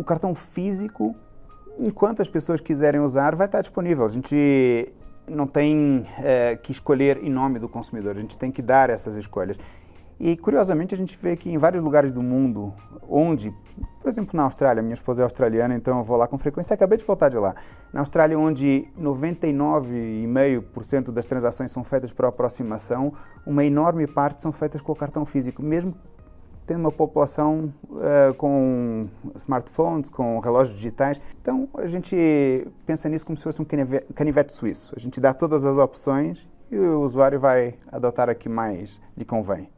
o cartão físico, enquanto as pessoas quiserem usar, vai estar disponível. A gente não tem que escolher em nome do consumidor, a gente tem que dar essas escolhas. E, curiosamente, a gente vê que em vários lugares do mundo, onde, por exemplo, na Austrália, minha esposa é australiana, então eu vou lá com frequência, acabei de voltar de lá. Na Austrália, onde 99,5% das transações são feitas por aproximação, uma enorme parte são feitas com o cartão físico, mesmo tendo uma população com smartphones, com relógios digitais. Então, a gente pensa nisso como se fosse um canivete suíço. A gente dá todas as opções e o usuário vai adotar a que mais lhe convém.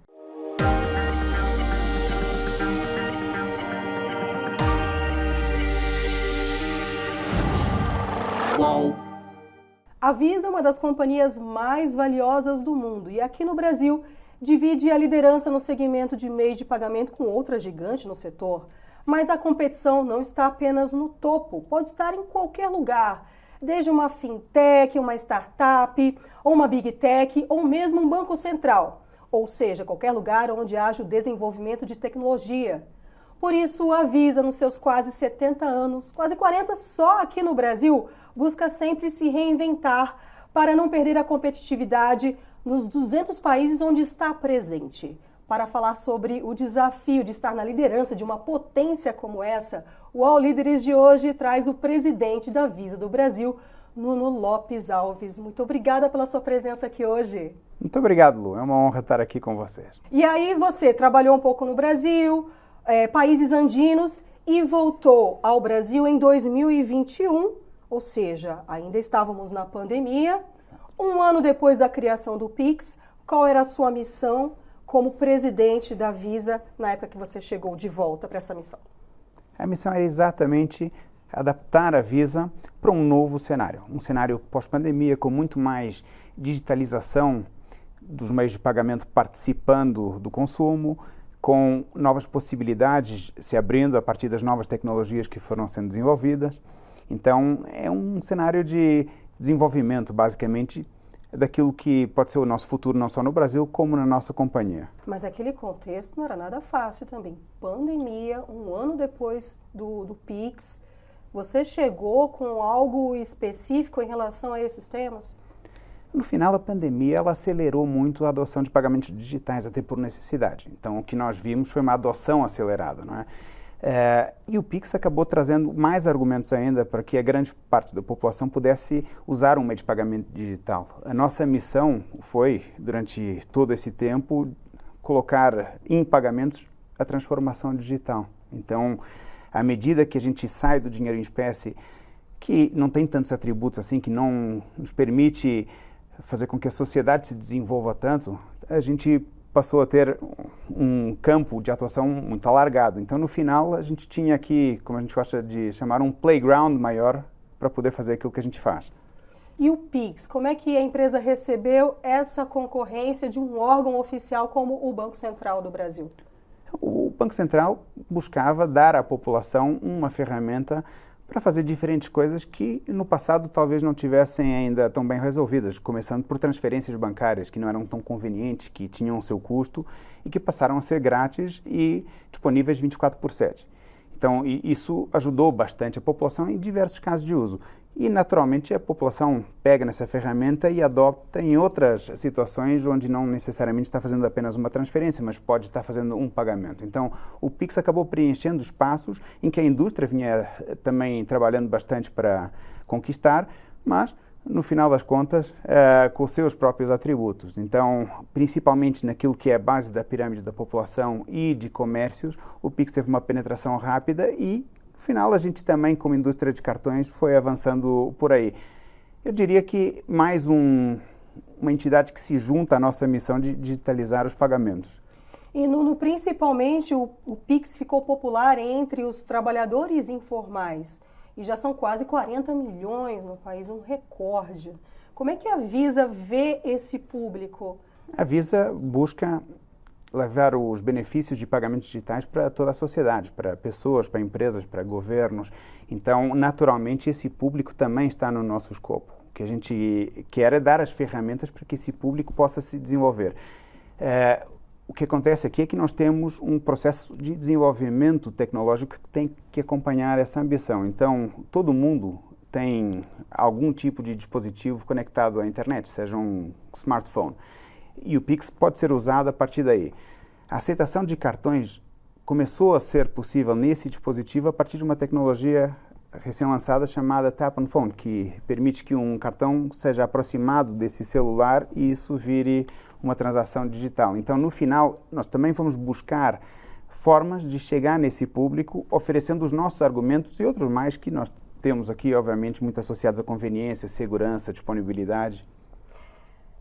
A Visa é uma das companhias mais valiosas do mundo e aqui no Brasil divide a liderança no segmento de meios de pagamento com outra gigante no setor. Mas a competição não está apenas no topo, pode estar em qualquer lugar, desde uma fintech, uma startup, ou uma big tech, ou mesmo um banco central, ou seja, qualquer lugar onde haja o desenvolvimento de tecnologia. Por isso, a Visa, nos seus quase 70 anos, quase 40 só aqui no Brasil, busca sempre se reinventar para não perder a competitividade nos 200 países onde está presente. Para falar sobre o desafio de estar na liderança de uma potência como essa, o All Líderes de hoje traz o presidente da Visa do Brasil, Nuno Lopes Alves. Muito obrigada pela sua presença aqui hoje. Muito obrigado, Lu. É uma honra estar aqui com vocês. E aí você trabalhou um pouco no Brasil, países andinos, e voltou ao Brasil em 2021, ou seja, ainda estávamos na pandemia. Um ano depois da criação do Pix, qual era a sua missão como presidente da Visa na época que você chegou de volta para essa missão? A missão era exatamente adaptar a Visa para um novo cenário. Um cenário pós-pandemia com muito mais digitalização dos meios de pagamento participando do consumo, com novas possibilidades se abrindo a partir das novas tecnologias que foram sendo desenvolvidas. Então, é um cenário de desenvolvimento, basicamente, daquilo que pode ser o nosso futuro, não só no Brasil, como na nossa companhia. Mas aquele contexto não era nada fácil também. Pandemia, um ano depois do Pix, você chegou com algo específico em relação a esses temas? No final, a pandemia ela acelerou muito a adoção de pagamentos digitais, até por necessidade. Então, o que nós vimos foi uma adoção acelerada, não é? E o Pix acabou trazendo mais argumentos ainda para que a grande parte da população pudesse usar um meio de pagamento digital. A nossa missão foi, durante todo esse tempo, colocar em pagamentos a transformação digital. Então, à medida que a gente sai do dinheiro em espécie, que não tem tantos atributos assim, que não nos permite fazer com que a sociedade se desenvolva tanto, a gente passou a ter um campo de atuação muito alargado. Então, no final, a gente tinha aqui, como a gente gosta de chamar, um playground maior para poder fazer aquilo que a gente faz. E o Pix, como é que a empresa recebeu essa concorrência de um órgão oficial como o Banco Central do Brasil? O Banco Central buscava dar à população uma ferramenta para fazer diferentes coisas que no passado talvez não tivessem ainda tão bem resolvidas, começando por transferências bancárias que não eram tão convenientes, que tinham o seu custo e que passaram a ser grátis e disponíveis 24/7. Então, isso ajudou bastante a população em diversos casos de uso. E, naturalmente, a população pega nessa ferramenta e adopta em outras situações onde não necessariamente está fazendo apenas uma transferência, mas pode estar fazendo um pagamento. Então, o Pix acabou preenchendo espaços em que a indústria vinha também trabalhando bastante para conquistar, mas, no final das contas, com os seus próprios atributos. Então, principalmente naquilo que é a base da pirâmide da população e de comércios, o Pix teve uma penetração rápida e, no final, a gente também, como indústria de cartões, foi avançando por aí. Eu diria que mais uma entidade que se junta à nossa missão de digitalizar os pagamentos. E, principalmente, o Pix ficou popular entre os trabalhadores informais. E já são quase 40 milhões no país, um recorde. Como é que a Visa vê esse público? A Visa busca levar os benefícios de pagamentos digitais para toda a sociedade, para pessoas, para empresas, para governos. Então, naturalmente, esse público também está no nosso escopo. O que a gente quer é dar as ferramentas para que esse público possa se desenvolver. O que acontece aqui é que nós temos um processo de desenvolvimento tecnológico que tem que acompanhar essa ambição. Então, todo mundo tem algum tipo de dispositivo conectado à internet, seja um smartphone. E o Pix pode ser usado a partir daí. A aceitação de cartões começou a ser possível nesse dispositivo a partir de uma tecnologia recém-lançada chamada Tap on Phone, que permite que um cartão seja aproximado desse celular e isso vire uma transação digital. Então, no final, nós também vamos buscar formas de chegar nesse público, oferecendo os nossos argumentos e outros mais que nós temos aqui, obviamente, muito associados à conveniência, segurança, disponibilidade.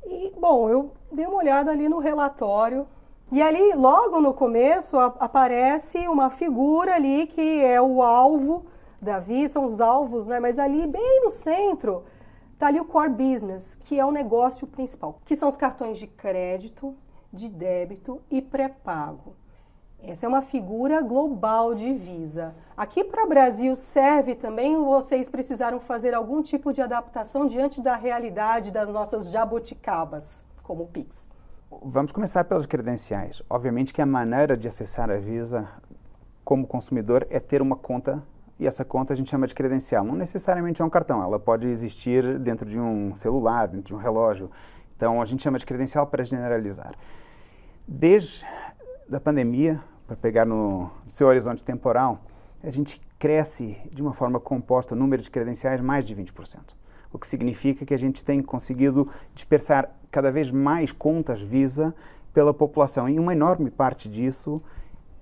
E, bom, eu dei uma olhada ali no relatório e ali, logo no começo, aparece uma figura ali que é o alvo da Visa, são os alvos, né? Mas ali, bem no centro, está ali o core business, que é o negócio principal, que são os cartões de crédito, de débito e pré-pago. Essa é uma figura global de Visa. Aqui para o Brasil serve também ou vocês precisaram fazer algum tipo de adaptação diante da realidade das nossas jabuticabas, como o Pix? Vamos começar pelas credenciais. Obviamente que a maneira de acessar a Visa como consumidor é ter uma conta. E essa conta a gente chama de credencial. Não necessariamente é um cartão, ela pode existir dentro de um celular, dentro de um relógio. Então, a gente chama de credencial para generalizar. Desde a pandemia, para pegar no seu horizonte temporal, a gente cresce de uma forma composta o número de credenciais mais de 20%. O que significa que a gente tem conseguido dispersar cada vez mais contas Visa pela população. E uma enorme parte disso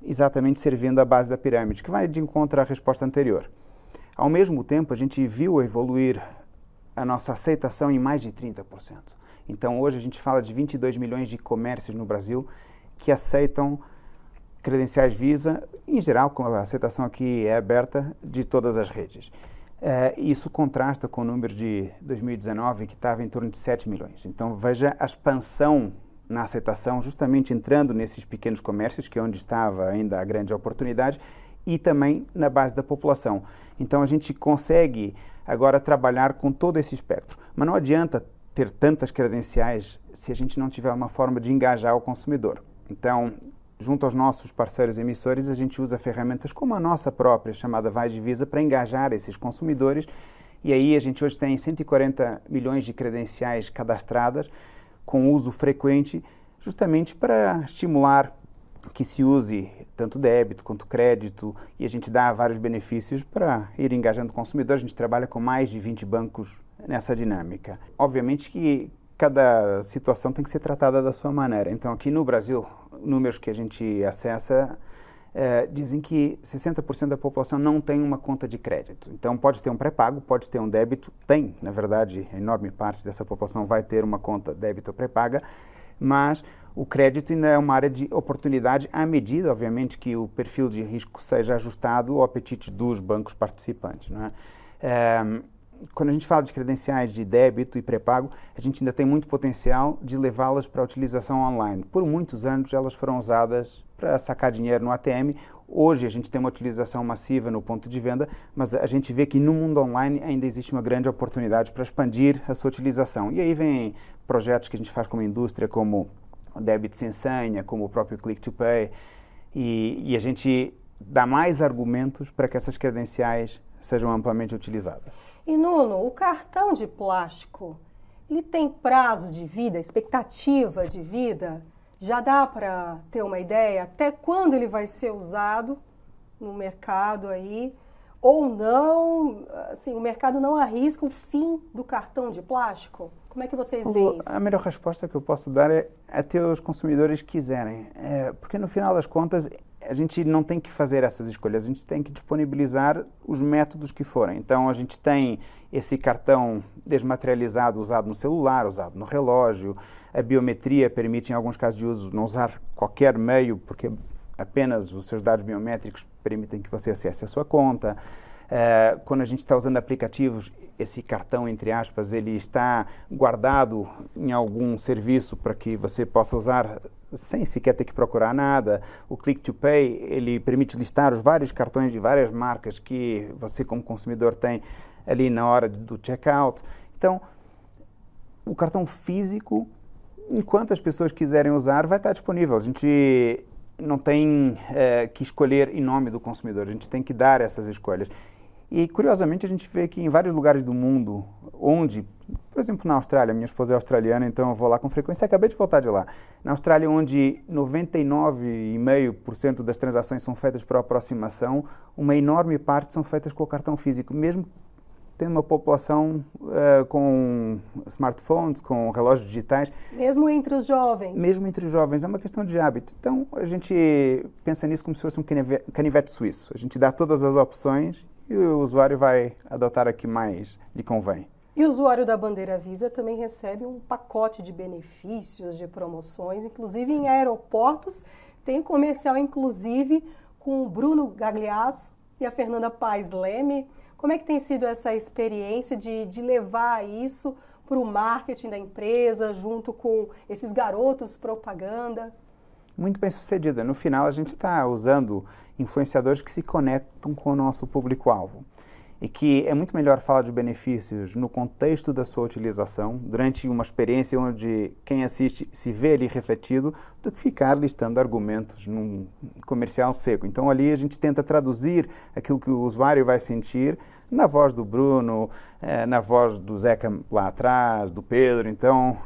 exatamente servindo a base da pirâmide, que vai de encontro à resposta anterior. Ao mesmo tempo, a gente viu evoluir a nossa aceitação em mais de 30%. Então, hoje a gente fala de 22 milhões de comércios no Brasil que aceitam credenciais Visa, em geral, com a aceitação aqui é aberta de todas as redes. Isso contrasta com o número de 2019, que estava em torno de 7 milhões. Então, veja a expansão na aceitação, justamente entrando nesses pequenos comércios, que é onde estava ainda a grande oportunidade, e também na base da população. Então, a gente consegue agora trabalhar com todo esse espectro. Mas não adianta ter tantas credenciais se a gente não tiver uma forma de engajar o consumidor. Então, junto aos nossos parceiros emissores, a gente usa ferramentas como a nossa própria, chamada Vai de Visa, para engajar esses consumidores. E aí a gente hoje tem 140 milhões de credenciais cadastradas, com uso frequente, justamente para estimular que se use tanto débito quanto crédito, e a gente dá vários benefícios para ir engajando o consumidor. A gente trabalha com mais de 20 bancos nessa dinâmica. Obviamente que cada situação tem que ser tratada da sua maneira. Então, aqui no Brasil, números que a gente acessa dizem que 60% da população não tem uma conta de crédito. Então, pode ter um pré-pago, pode ter um débito. Tem, na verdade, a enorme parte dessa população vai ter uma conta débito ou pré-paga, mas o crédito ainda é uma área de oportunidade à medida, obviamente, que o perfil de risco seja ajustado ao apetite dos bancos participantes, não é? Quando a gente fala de credenciais de débito e pré-pago, a gente ainda tem muito potencial de levá-las para a utilização online. Por muitos anos elas foram usadas para sacar dinheiro no ATM. Hoje a gente tem uma utilização massiva no ponto de venda, mas a gente vê que no mundo online ainda existe uma grande oportunidade para expandir a sua utilização. E aí vem projetos que a gente faz como indústria, como o débito sem senha, como o próprio Click to Pay, e a gente dá mais argumentos para que essas credenciais sejam amplamente utilizadas. E Nuno, o cartão de plástico, ele tem prazo de vida, expectativa de vida? Já dá para ter uma ideia até quando ele vai ser usado no mercado aí? Ou não, assim, o mercado não arrisca o fim do cartão de plástico? Como é que vocês veem isso? A melhor resposta que eu posso dar é até os consumidores quiserem. Porque no final das contas, a gente não tem que fazer essas escolhas, a gente tem que disponibilizar os métodos que forem. Então, a gente tem esse cartão desmaterializado usado no celular, usado no relógio. A biometria permite, em alguns casos de uso, não usar qualquer meio, porque apenas os seus dados biométricos permitem que você acesse a sua conta. Quando a gente está usando aplicativos, esse cartão, entre aspas, ele está guardado em algum serviço para que você possa usar sem sequer ter que procurar nada. O Click to Pay, ele permite listar os vários cartões de várias marcas que você, como consumidor, tem ali na hora do checkout. Então, o cartão físico enquanto as pessoas quiserem usar, vai estar disponível. A gente não tem que escolher em nome do consumidor, a gente tem que dar essas escolhas. E, curiosamente, a gente vê que em vários lugares do mundo, onde, por exemplo, na Austrália, minha esposa é australiana, então eu vou lá com frequência, acabei de voltar de lá. Na Austrália, onde 99,5% das transações são feitas por aproximação, uma enorme parte são feitas com o cartão físico, mesmo tendo uma população com smartphones, com relógios digitais. Mesmo entre os jovens? Mesmo entre os jovens, é uma questão de hábito. Então, a gente pensa nisso como se fosse um canivete suíço. A gente dá todas as opções e o usuário vai adotar a que mais lhe convém. E o usuário da bandeira Visa também recebe um pacote de benefícios, de promoções, inclusive em aeroportos. Tem um comercial, inclusive, com o Bruno Gagliasso e a Fernanda Paes Leme. Como é que tem sido essa experiência de levar isso para o marketing da empresa, junto com esses garotos propaganda? Muito bem sucedida. No final, a gente está usando influenciadores que se conectam com o nosso público-alvo. E que é muito melhor falar de benefícios no contexto da sua utilização, durante uma experiência onde quem assiste se vê ali refletido, do que ficar listando argumentos num comercial seco. Então ali a gente tenta traduzir aquilo que o usuário vai sentir na voz do Bruno, na voz do Zeca lá atrás, do Pedro. Então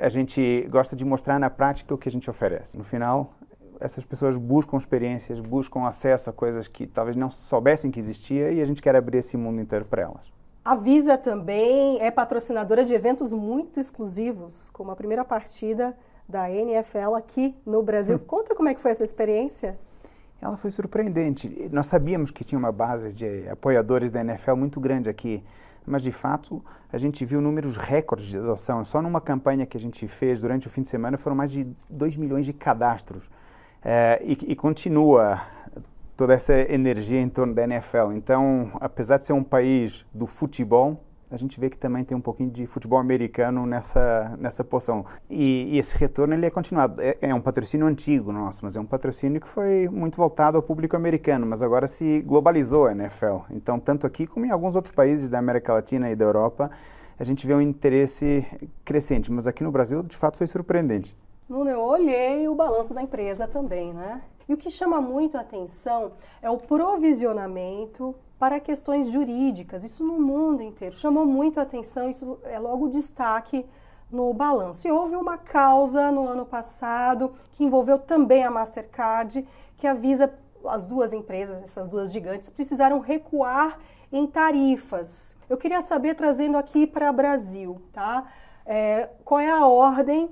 a gente gosta de mostrar na prática o que a gente oferece. No final, essas pessoas buscam experiências, buscam acesso a coisas que talvez não soubessem que existia e a gente quer abrir esse mundo inteiro para elas. A Visa também é patrocinadora de eventos muito exclusivos, como a primeira partida da NFL aqui no Brasil. Conta como é que foi essa experiência. Ela foi surpreendente. Nós sabíamos que tinha uma base de apoiadores da NFL muito grande aqui, mas de fato a gente viu números recordes de adoção. Só numa campanha que a gente fez durante o fim de semana foram mais de 2 milhões de cadastros. E continua toda essa energia em torno da NFL. Então, apesar de ser um país do futebol, a gente vê que também tem um pouquinho de futebol americano nessa porção. E esse retorno ele é continuado. É um patrocínio antigo nosso, mas é um patrocínio que foi muito voltado ao público americano, mas agora se globalizou a NFL. Então, tanto aqui como em alguns outros países da América Latina e da Europa, a gente vê um interesse crescente. Mas aqui no Brasil, de fato, foi surpreendente. Nuno, eu olhei o balanço da empresa também, né? E o que chama muito a atenção é o provisionamento para questões jurídicas, isso no mundo inteiro. Chamou muito a atenção, isso é logo destaque no balanço. E houve uma causa no ano passado que envolveu também a Mastercard, que a Visa, as duas empresas, essas duas gigantes, precisaram recuar em tarifas. Eu queria saber, trazendo aqui para o Brasil, tá? Qual é a ordem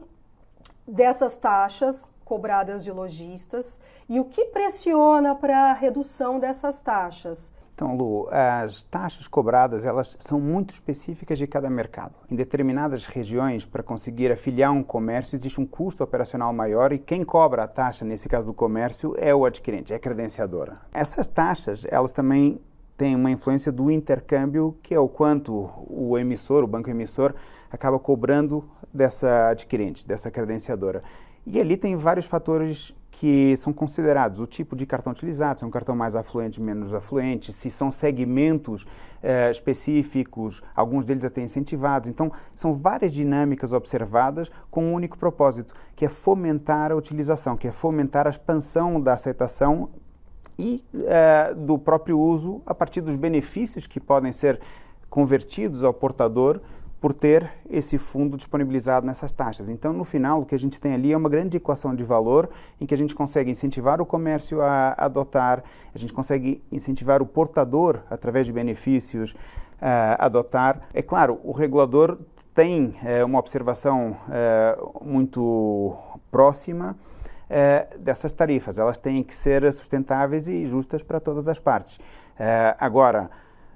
dessas taxas cobradas de lojistas e o que pressiona para a redução dessas taxas? Então, Lu, as taxas cobradas, elas são muito específicas de cada mercado. Em determinadas regiões, para conseguir afiliar um comércio, existe um custo operacional maior e quem cobra a taxa, nesse caso do comércio, é o adquirente, é a credenciadora. Essas taxas, elas também têm uma influência do intercâmbio, que é o quanto o emissor, o banco emissor, acaba cobrando dessa adquirente, dessa credenciadora. E ali tem vários fatores que são considerados. O tipo de cartão utilizado, se é um cartão mais afluente, menos afluente, se são segmentos específicos, alguns deles até incentivados. Então, são várias dinâmicas observadas com um único propósito, que é fomentar a utilização, que é fomentar a expansão da aceitação e do próprio uso a partir dos benefícios que podem ser convertidos ao portador por ter esse fundo disponibilizado nessas taxas. Então, no final, o que a gente tem ali é uma grande equação de valor em que a gente consegue incentivar o comércio a adotar, a gente consegue incentivar o portador, através de benefícios, a adotar. É claro, o regulador tem uma observação muito próxima dessas tarifas. Elas têm que ser sustentáveis e justas para todas as partes. Agora,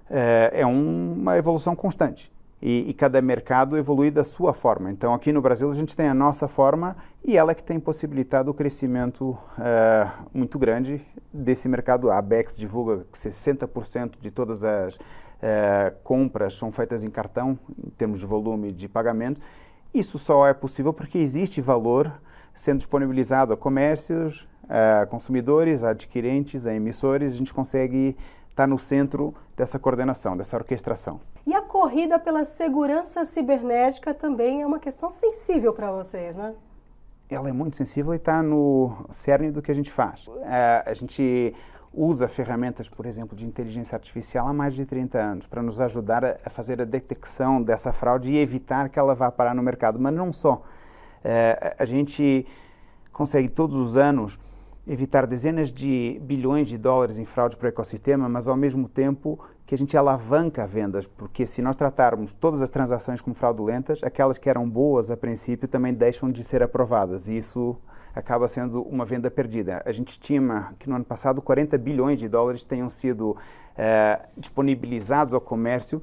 é uma evolução constante. E cada mercado evolui da sua forma. Então, aqui no Brasil, a gente tem a nossa forma e ela é que tem possibilitado o crescimento muito grande desse mercado. A ABEX divulga que 60% de todas as compras são feitas em cartão, em termos de volume de pagamento. Isso só é possível porque existe valor sendo disponibilizado a comércios, a consumidores, a adquirentes, a emissores. A gente consegue está no centro dessa coordenação, dessa orquestração. E a corrida pela segurança cibernética também é uma questão sensível para vocês, né? Ela é muito sensível e está no cerne do que a gente faz. A gente usa ferramentas, por exemplo, de inteligência artificial há mais de 30 anos para nos ajudar a fazer a detecção dessa fraude e evitar que ela vá parar no mercado. Mas não só. A gente consegue todos os anos evitar dezenas de bilhões de dólares em fraude para o ecossistema, mas ao mesmo tempo que a gente alavanca vendas, porque se nós tratarmos todas as transações como fraudulentas, aquelas que eram boas a princípio também deixam de ser aprovadas e isso acaba sendo uma venda perdida. A gente estima que no ano passado 40 bilhões de dólares tenham sido disponibilizados ao comércio,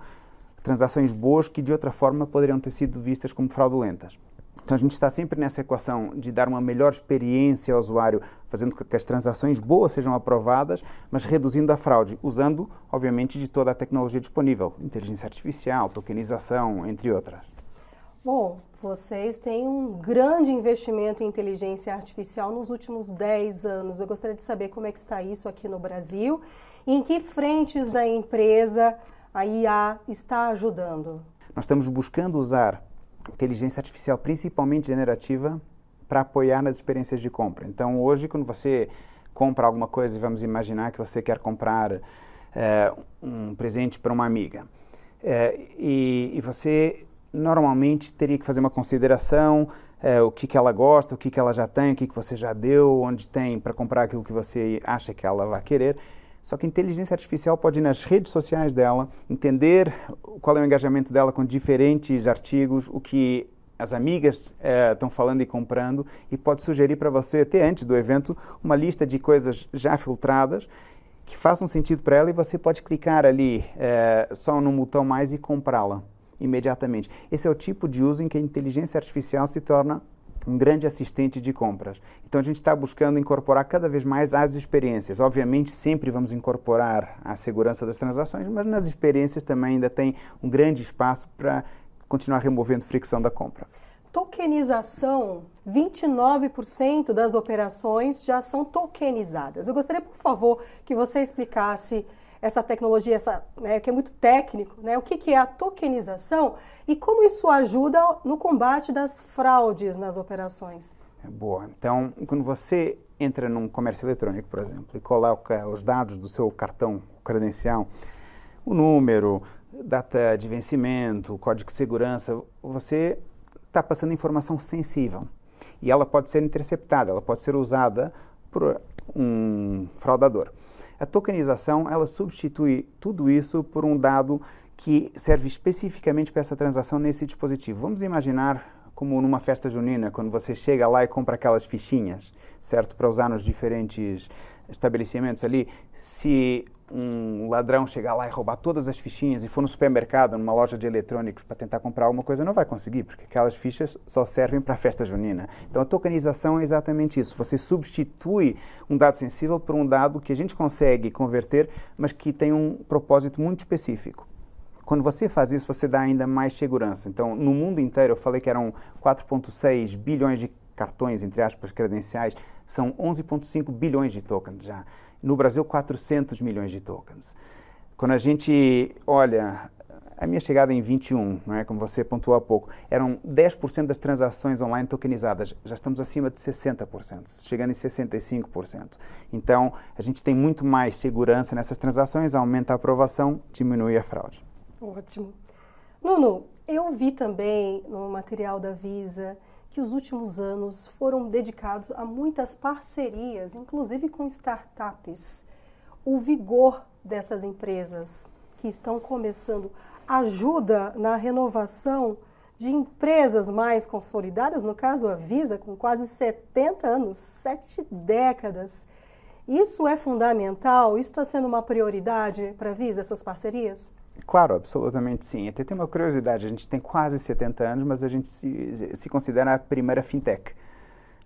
transações boas que de outra forma poderiam ter sido vistas como fraudulentas. Então a gente está sempre nessa equação de dar uma melhor experiência ao usuário, fazendo com que as transações boas sejam aprovadas, mas reduzindo a fraude, usando, obviamente, de toda a tecnologia disponível, inteligência artificial, tokenização, entre outras. Bom, vocês têm um grande investimento em inteligência artificial nos últimos 10 anos. Eu gostaria de saber como é que está isso aqui no Brasil e em que frentes da empresa a IA está ajudando. Nós estamos buscando usar inteligência artificial, principalmente generativa, para apoiar nas experiências de compra. Então, hoje, quando você compra alguma coisa, e vamos imaginar que você quer comprar um presente para uma amiga, e você normalmente teria que fazer uma consideração, o que ela gosta, o que ela já tem, o que você já deu, onde tem para comprar aquilo que você acha que ela vai querer. Só que a inteligência artificial pode ir nas redes sociais dela, entender qual é o engajamento dela com diferentes artigos, o que as amigas estão falando e comprando, e pode sugerir para você, até antes do evento, uma lista de coisas já filtradas que façam sentido para ela e você pode clicar ali só no botão mais e comprá-la imediatamente. Esse é o tipo de uso em que a inteligência artificial se torna um grande assistente de compras. Então a gente está buscando incorporar cada vez mais as experiências. Obviamente sempre vamos incorporar a segurança das transações, mas nas experiências também ainda tem um grande espaço para continuar removendo fricção da compra. Tokenização, 29% das operações já são tokenizadas. Eu gostaria, por favor, que você explicasse essa tecnologia, que é muito técnico, o que é a tokenização e como isso ajuda no combate das fraudes nas operações. Boa. Então, quando você entra num comércio eletrônico, por exemplo, e coloca os dados do seu cartão credencial, o número, data de vencimento, código de segurança, você está passando informação sensível. E ela pode ser interceptada, ela pode ser usada por um fraudador. A tokenização, ela substitui tudo isso por um dado que serve especificamente para essa transação nesse dispositivo. Vamos imaginar como numa festa junina, quando você chega lá e compra aquelas fichinhas, certo? Para usar nos diferentes estabelecimentos ali. Se um ladrão chegar lá e roubar todas as fichinhas e for no supermercado, numa loja de eletrônicos para tentar comprar alguma coisa, não vai conseguir, porque aquelas fichas só servem para a festa junina. Então a tokenização é exatamente isso. Você substitui um dado sensível por um dado que a gente consegue converter, mas que tem um propósito muito específico. Quando você faz isso, você dá ainda mais segurança. Então, no mundo inteiro, eu falei que eram 4,6 bilhões de cartões, entre aspas, credenciais, são 11,5 bilhões de tokens já. No Brasil, 400 milhões de tokens. Quando a gente olha, a minha chegada em 21, como você pontuou há pouco, eram 10% das transações online tokenizadas. Já estamos acima de 60%, chegando em 65%. Então, a gente tem muito mais segurança nessas transações, aumenta a aprovação, diminui a fraude. Ótimo. Nuno, eu vi também no material da Visa que os últimos anos foram dedicados a muitas parcerias, inclusive com startups. O vigor dessas empresas que estão começando ajuda na renovação de empresas mais consolidadas, no caso a Visa, com quase 70 anos, 7 décadas. Isso é fundamental? Isso está sendo uma prioridade para a Visa, essas parcerias? Claro, absolutamente sim. Até tem uma curiosidade, a gente tem quase 70 anos, mas a gente se considera a primeira fintech,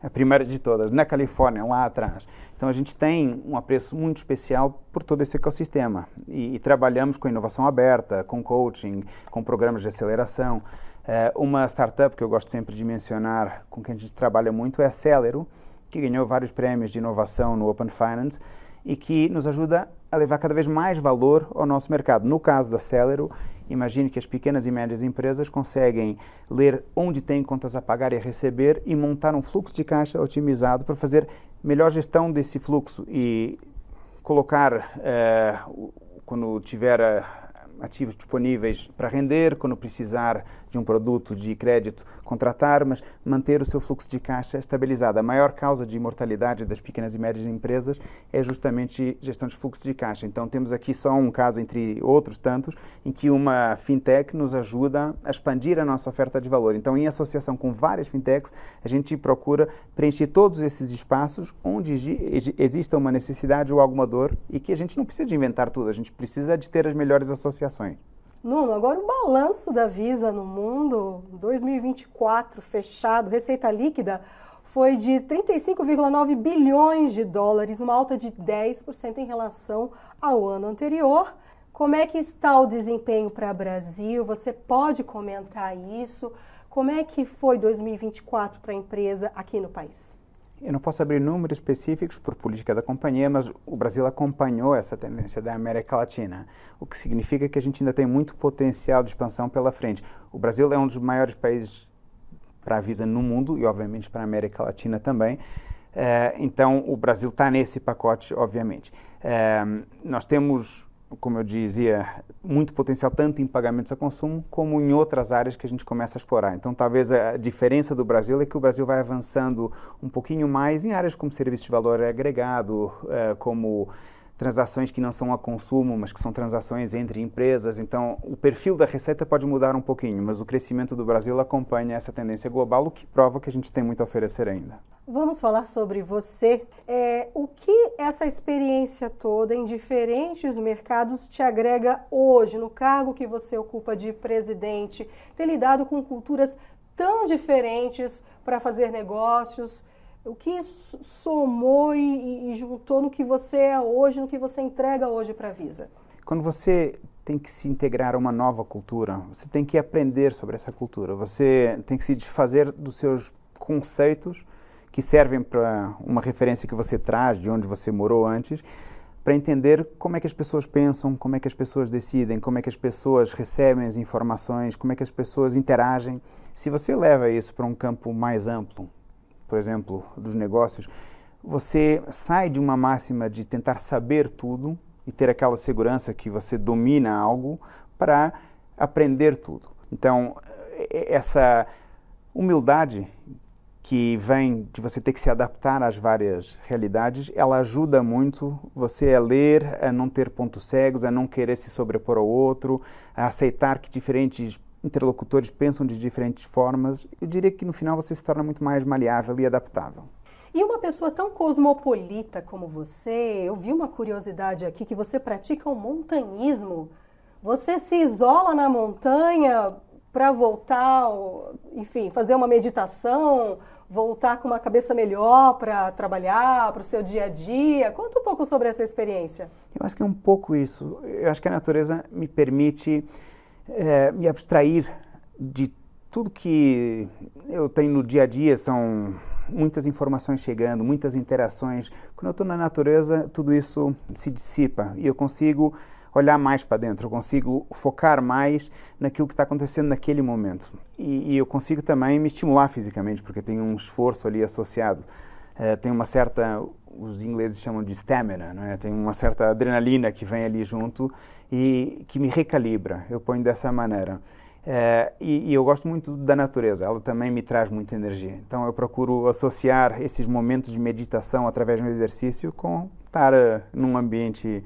a primeira de todas, na Califórnia, lá atrás. Então a gente tem um apreço muito especial por todo esse ecossistema e trabalhamos com inovação aberta, com coaching, com programas de aceleração. Uma startup que eu gosto sempre de mencionar, com quem a gente trabalha muito, é a Celero, que ganhou vários prêmios de inovação no Open Finance e que nos ajuda a levar cada vez mais valor ao nosso mercado. No caso da Celero, imagine que as pequenas e médias empresas conseguem ler onde tem contas a pagar e a receber e montar um fluxo de caixa otimizado para fazer melhor gestão desse fluxo e colocar, quando tiver ativos disponíveis para render, quando precisar de um produto de crédito, contratar, mas manter o seu fluxo de caixa estabilizado. A maior causa de mortalidade das pequenas e médias empresas é justamente gestão de fluxo de caixa. Então, temos aqui só um caso, entre outros tantos, em que uma fintech nos ajuda a expandir a nossa oferta de valor. Então, em associação com várias fintechs, a gente procura preencher todos esses espaços onde exista uma necessidade ou alguma dor e que a gente não precisa de inventar tudo, a gente precisa de ter as melhores associações. Nuno, agora o balanço da Visa no mundo, 2024 fechado, receita líquida, foi de 35,9 bilhões de dólares, uma alta de 10% em relação ao ano anterior. Como é que está o desempenho para o Brasil? Você pode comentar isso? Como é que foi 2024 para a empresa aqui no país? Eu não posso abrir números específicos por política da companhia, mas o Brasil acompanhou essa tendência da América Latina, o que significa que a gente ainda tem muito potencial de expansão pela frente. O Brasil é um dos maiores países para a Visa no mundo e, obviamente, para a América Latina também. Então, o Brasil está nesse pacote, obviamente. Nós temos, como eu dizia, muito potencial tanto em pagamentos a consumo como em outras áreas que a gente começa a explorar. Então, talvez a diferença do Brasil é que o Brasil vai avançando um pouquinho mais em áreas como serviço de valor agregado, como transações que não são a consumo, mas que são transações entre empresas. Então, o perfil da receita pode mudar um pouquinho, mas o crescimento do Brasil acompanha essa tendência global, o que prova que a gente tem muito a oferecer ainda. Vamos falar sobre você. O que essa experiência toda em diferentes mercados te agrega hoje, no cargo que você ocupa de presidente, ter lidado com culturas tão diferentes para fazer negócios? O que isso somou e juntou no que você é hoje, no que você entrega hoje para a Visa? Quando você tem que se integrar a uma nova cultura, você tem que aprender sobre essa cultura, você tem que se desfazer dos seus conceitos que servem para uma referência que você traz, de onde você morou antes, para entender como é que as pessoas pensam, como é que as pessoas decidem, como é que as pessoas recebem as informações, como é que as pessoas interagem. Se você leva isso para um campo mais amplo, por exemplo, dos negócios, você sai de uma máxima de tentar saber tudo e ter aquela segurança que você domina algo para aprender tudo. Então, essa humildade que vem de você ter que se adaptar às várias realidades, ela ajuda muito você a ler, a não ter pontos cegos, a não querer se sobrepor ao outro, a aceitar que diferentes interlocutores pensam de diferentes formas. Eu diria que no final você se torna muito mais maleável e adaptável. E uma pessoa tão cosmopolita como você, eu vi uma curiosidade aqui que você pratica o montanhismo. Você se isola na montanha para voltar, enfim, fazer uma meditação, voltar com uma cabeça melhor para trabalhar, para o seu dia a dia. Conta um pouco sobre essa experiência. Eu acho que é um pouco isso. Eu acho que a natureza me permite me abstrair de tudo que eu tenho no dia a dia. São muitas informações chegando, muitas interações. Quando eu estou na natureza, tudo isso se dissipa e eu consigo olhar mais para dentro, eu consigo focar mais naquilo que está acontecendo naquele momento. E eu consigo também me estimular fisicamente, porque tem um esforço ali associado. Tem uma certa, os ingleses chamam de stamina, né? Tem uma certa adrenalina que vem ali junto e que me recalibra, eu ponho dessa maneira. E eu gosto muito da natureza, ela também me traz muita energia. Então eu procuro associar esses momentos de meditação através do exercício com estar num ambiente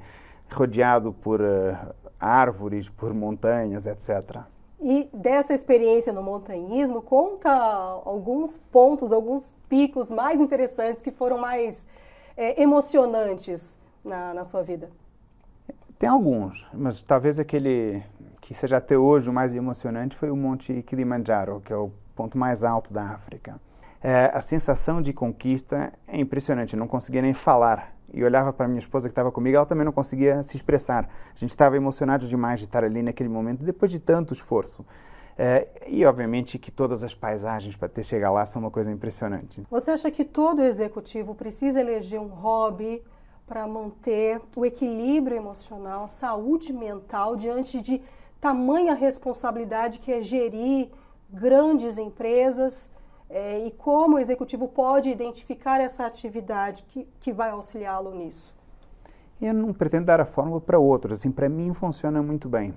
rodeado por árvores, por montanhas, etc. E dessa experiência no montanhismo, conta alguns pontos, alguns picos mais interessantes que foram mais emocionantes na sua vida. Tem alguns, mas talvez aquele que seja até hoje o mais emocionante foi o Monte Kilimanjaro, que é o ponto mais alto da África. A sensação de conquista é impressionante, eu não conseguia nem falar. E olhava para minha esposa que estava comigo, ela também não conseguia se expressar. A gente estava emocionado demais de estar ali naquele momento, depois de tanto esforço. E, obviamente, que todas as paisagens para até chegar lá são uma coisa impressionante. Você acha que todo executivo precisa eleger um hobby para manter o equilíbrio emocional, saúde mental, diante de tamanha responsabilidade que é gerir grandes empresas? E como o executivo pode identificar essa atividade que vai auxiliá-lo nisso? Eu não pretendo dar a fórmula para outros, assim, para mim funciona muito bem.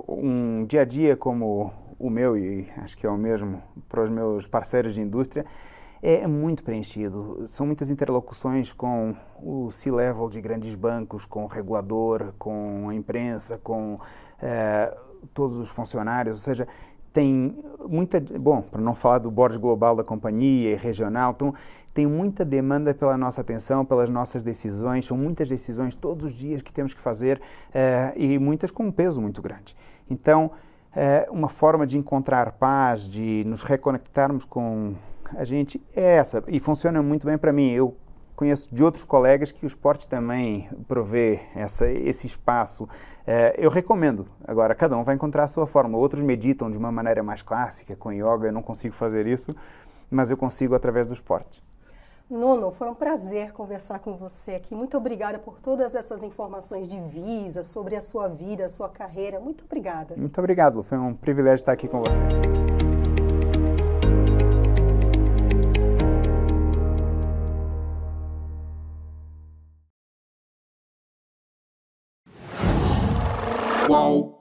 Um dia a dia como o meu, e acho que é o mesmo para os meus parceiros de indústria, é muito preenchido. São muitas interlocuções com o C-level de grandes bancos, com o regulador, com a imprensa, com todos os funcionários, ou seja, tem muita, bom, para não falar do board global da companhia e regional, então tem muita demanda pela nossa atenção, pelas nossas decisões, são muitas decisões todos os dias que temos que fazer e muitas com um peso muito grande. Então, uma forma de encontrar paz, de nos reconectarmos com a gente é essa, e funciona muito bem para mim. Eu conheço de outros colegas que o esporte também provê esse espaço. Eu recomendo. Agora, cada um vai encontrar a sua forma. Outros meditam de uma maneira mais clássica, com yoga. Eu não consigo fazer isso, mas eu consigo através do esporte. Nuno, foi um prazer conversar com você aqui. Muito obrigada por todas essas informações de Visa, sobre a sua vida, a sua carreira. Muito obrigada. Muito obrigado, Lu. Foi um privilégio estar aqui com você. Wow.